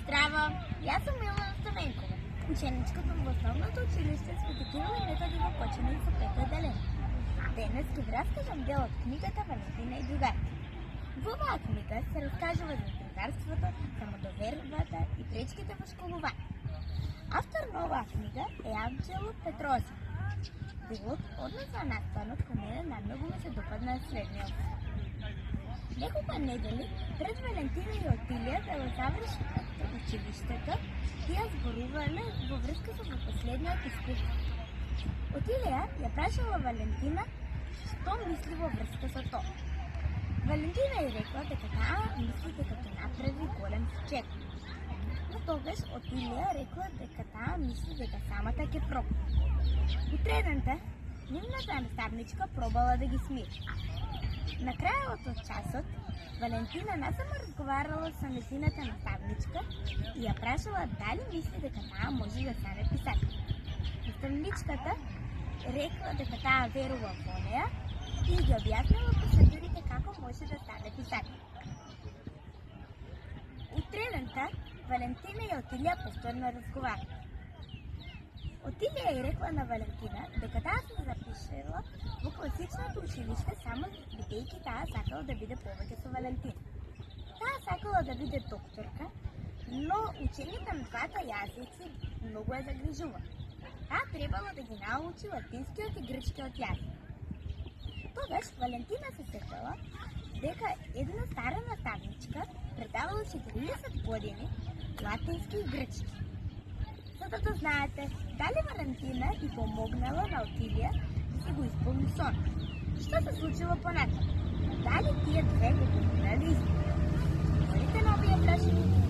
Здраво, јас сум Милана Стаменкова, ученичката во основното училиште Свети Кирил и Методиево починај со пето одделение. Денес ќе ви раскажам дел од книгата Валентина и другарите. Во оваа книга се раскажува за другарството, самодовербата и пречките во школување. Автор на оваа книга е Анџело Петрози. Делот однесна настанот кон мене најмногу ми се допадна следниот. Неколку недели пред Валентина и Отилија да го завршат училиштето, тие зборувале во врска со последниот искуство. Отилија ја прашала Валентина што мисли во врска со тоа. Валентина ја рекла дека таа мисли дека ќе направи голем чек. Но тогаш Отилија рекла дека таа мисли дека самата ќе проба. Утредента, нивната наставничка пробала да ги смири. На крајот од часот, Валентина насама разговарала со незината наставничка и ја прашала дали мисли дека таа може да стане писател. Наставничката рекла дека таа верува во неа и ги објаснила процедурите како може да стане писател. Утредента, Валентина и Отилија повторно разговараа. Отилија ја рекла на Валентина дека таа се запишела во класичното училиште само бидејќи таа сакала да биде повеќе со Валентина. Таа сакала да биде докторка, но учењето на двата јазици многу ја загрижува. Таа требала да ги научи латинскиот и грчкиот јазик. Тогаш Валентина се сетила дека една стара наставничка предавала 40 години латински и грчки. За да знаете, дали Валентина и помогнала на Отилија да се го исполни сон. Што се случило понатаму? Дали тие две го помогнали исполни? Одите на овие прашања?